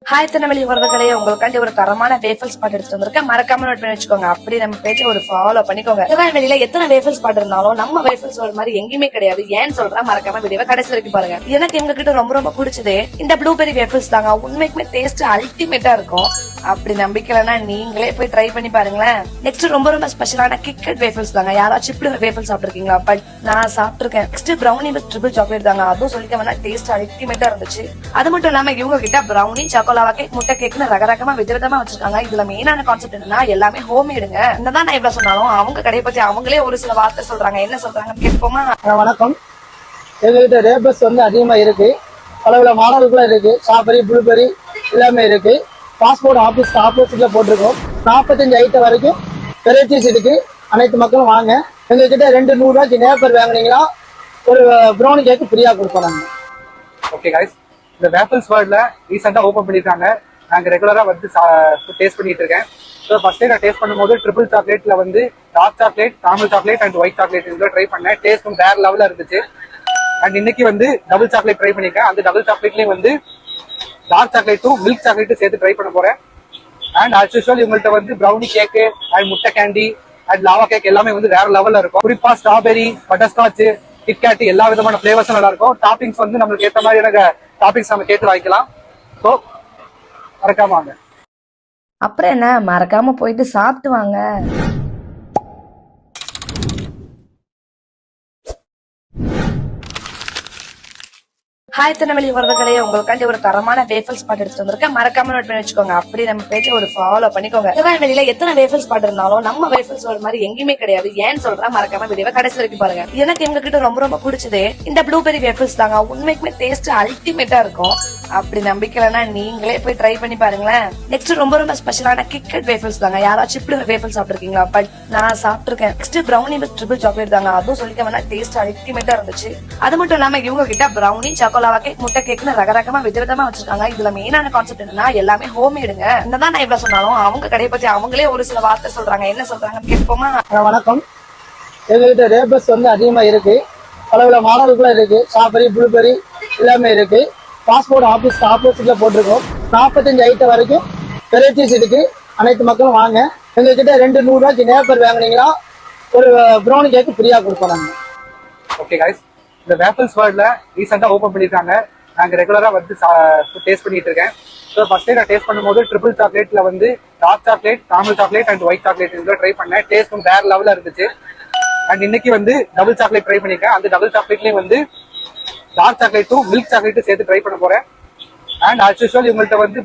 Hi Tirunelveli உறவுகளே, உங்களுக்காண்டி ஒரு தரமான வேஃபல் ஸ்பாட் எடுத்துட்டு வந்திருக்கேன். மறக்காம நோட் பண்ணி வச்சுக்கோங்க. அப்படி நம்ம பேஜ் ஒரு ஃபாலோ பண்ணிக்கோங்க. திருநெல்வேலியில எத்தனை வேஃபல் ஸ்பாட் இருந்தாலும் நம்ம வேஃபல்ஸ் ஒரு மாதிரி எங்கேயுமே கிடையாது. ஏன்னு சொல்றேன், மறக்காம வீடியோவை கடைசி வரைக்கும் பாருங்க. எனக்கு இவங்க கிட்ட ரொம்ப ரொம்ப பிடிச்சது இந்த ப்ளூபெரி வேஃபல்ஸ் தாங்க. உண்மைக்குமே டேஸ்ட் அல்டிமேட்டா இருக்கும். அப்படி நம்பிக்கலன்னா நீங்களே போய் ட்ரை பண்ணி பாருங்களேன். நெக்ஸ்ட் ரொம்ப ரொம்ப ஸ்பெஷலான கிட்கட் வேஃபல்ஸ் தாங்க. யாராச்சும் இப்படி வேஃபல் சாப்பிட்டுருக்கீங்களா? பட் நான் சாப்பிட்டுருக்கேன். Next brownie with triple chocolate தாங்க. அதுவும் சொல்லிக்க வேணா டேஸ்ட் அல்டிமேட்டா இருந்துச்சு. அது மட்டும் இல்லாம இவங்க கிட்ட ப்ரௌனி சாக்கோலாவா கேக் முட்டை கேக்னு ரகரகமா விதவிதமா வச்சிருக்காங்க. இதுல மெயினான கான்செப்ட் என்னன்னா எல்லாமே ஹோம்மேடுங்க. என்னதான் நான் இவ்வளவு சொன்னாலும் அவங்க கடையை பத்தி அவங்களே ஒரு சில வார்த்தை சொல்றாங்க. என்ன சொல்றாங்கன்னு கேட்போமா? வணக்கம். எங்ககிட்ட ரேபஸ் அதிகமா இருக்கு. பல மாடல்களும் இருக்கு. ஸ்ட்ராபெரி, ப்ளூபெரி எல்லாமே இருக்கு. பாஸ்போர்ட் ஆபீஸ் ஆப்போசிட்ல போட்டிருக்கோம். 45 ஐட்டம் வரைக்கும் வெரைட்டிஸ் இருக்கு. அனைத்து மக்களும் வாங்க. எங்ககிட்ட 200 ரூபாய்க்கு நேப்பர் வாங்கினீங்கன்னா ஒரு ப்ரௌனி கேக் ஃப்ரீயா கொடுப்பாங்க. ஓகே கைஸ், இந்த வேஃபல்ஸ் வேர்ல்ட்ல ரீசெண்டா ஓபன் பண்ணிருக்காங்க. நாங்க ரெகுலரா வந்து டேஸ்ட் பண்ணிட்டு இருக்கேன். ஸோ ஃபர்ஸ்ட் நான் டேஸ்ட் பண்ணும்போது ட்ரிபிள் சாக்லேட்ல வந்து dark chocolate, normal chocolate and white chocolate இதுல ட்ரை பண்ணேன். டேஸ்ட்டும் வேற லெவல்ல இருந்துச்சு. அண்ட் இன்னைக்கு வந்து டபுள் சாக்லேட் ட்ரை பண்ணிருக்கேன். அந்த டபுள் சாக்லேட்லயும் வந்து டார்க் சாக்லேட்டும் மில்க் சாக்லேட்டும் சேர்த்து ட்ரை பண்ண போறேன். அண்ட் ஆஸ் யூஸ்வல் இவங்கள்ட்ட வந்து ப்ரௌனி கேக்கு அண்ட் முட்டை கேண்டி அண்ட் லாவா கேக் எல்லாமே வந்து வேற லெவல்ல இருக்கும். குறிப்பா ஸ்ட்ராபெரி, பட்டர்ஸ்காட்ச், கிட்கேட் எல்லா விதமான பிளேவர்ஸும் நல்லா இருக்கும். டாப்பிங்ஸ் வந்து நம்மளுக்கு ஏற்ற மாதிரியான டாப்பிங்ஸ் நம்ம கேட்டு வாங்கிக்கலாம். ஸோ மறக்காம வாங்க. அப்புறம் என்ன, மறக்காம போயிட்டு சாப்பிட்டு வாங்க. ஹாய் திருநெல்வேலி உறவுகளே, உங்களுக்காண்டி ஒரு தரமான வேஃபல் ஸ்பாட் எடுத்துட்டு வந்திருக்கேன். மறக்காம நோட் பண்ணி வச்சுக்கோங்க. அப்படி நம்ம பேஜ் ஒரு ஃபாலோ பண்ணிக்கோங்க. திருநெல்வேலியில எத்தனை வேஃபல் ஸ்பாட் இருந்தாலும் நம்ம வேஃபல்ஸ் ஒரு மாதிரி எங்கேயுமே கிடையாது. ஏன்னு சொல்றேன், மறக்காம வீடியோவை கடைசி வரைக்கும் பாருங்க. எனக்கு இவங்க கிட்ட ரொம்ப ரொம்ப பிடிச்சது இந்த ப்ளூபெரி வேஃபல்ஸ் தாங்க. உண்மைக்குமே டேஸ்ட் அல்டிமேட்டா இருக்கும். அப்படி நம்பிக்கலன்னா நீங்களே போய் ட்ரை பண்ணி பாருங்களேன். நெக்ஸ்ட் ரொம்ப ரொம்ப ஸ்பெஷலான கிட்கட் வேஃபல்ஸ் தாங்க. யாராச்சும் இப்படி வேஃபல் சாப்பிட்டுருக்கீங்களா? பட் நான் சாப்பிட்டுருக்கேன். Next brownie with triple chocolate தாங்க. அதுவும் சொல்லிக்க வேணா டேஸ்ட் அல்டிமேட்டா இருந்துச்சு. அது மட்டும் இல்லாம இவங்க கிட்ட ப்ரௌனி சாக்கோலாவா கேக் முட்டை கேக்னு ரகரகமா விதவிதமா வச்சிருக்காங்க. இதுல மெயினான கான்செப்ட் என்னன்னா எல்லாமே ஹோம்மேடுங்க. என்னதான் நான் இவ்வளவு சொன்னாலும் அவங்க கடையை பத்தி அவங்களே ஒரு சில வார்த்தை சொல்றாங்க. என்ன சொல்றாங்கன்னு கேட்போமா? வணக்கம். எங்ககிட்ட ரேபஸ் அதிகமா இருக்கு. பல மாடல்களும் இருக்கு. ஸ்ட்ராபெரி, ப்ளூபெரி எல்லாமே இருக்கு. பாஸ்போர்ட் ஆபீஸ் ஆப்போசிட்ல போட்டிருக்கோம். 45 ஐட்டம் வரைக்கும் வெரைட்டிஸ் இருக்கு. அனைத்து மக்களும் வாங்க. எங்ககிட்ட 200 ரூபாய்க்கு நேப்பர் வாங்கினீங்கன்னா ஒரு ப்ரௌனி கேக் ஃப்ரீயா கொடுப்பாங்க. ஓகே கைஸ், இந்த வேஃபல்ஸ் வேர்ல்ட்ல ரீசெண்டா ஓபன் பண்ணிருக்காங்க. நாங்க ரெகுலரா வந்து டேஸ்ட் பண்ணிட்டு இருக்கேன். ஸோ ஃபர்ஸ்ட் நான் டேஸ்ட் பண்ணும்போது ட்ரிபிள் சாக்லேட்ல வந்து dark chocolate, normal chocolate and white chocolate இதுல ட்ரை பண்ணேன். டேஸ்ட்டும் வேற லெவல்ல இருந்துச்சு. அண்ட் இன்னைக்கு வந்து டபுள் சாக்லேட் ட்ரை பண்ணிருக்கேன். அந்த டபுள் சாக்லேட்லயும் வந்து டார்க் சாக்லேட்டும் மில்க் சாக்லேட்டும் சேர்த்து ட்ரை பண்ண போறேன். அண்ட் ஆஸ் யூஸ்வல் இவங்கள்ட்ட வந்து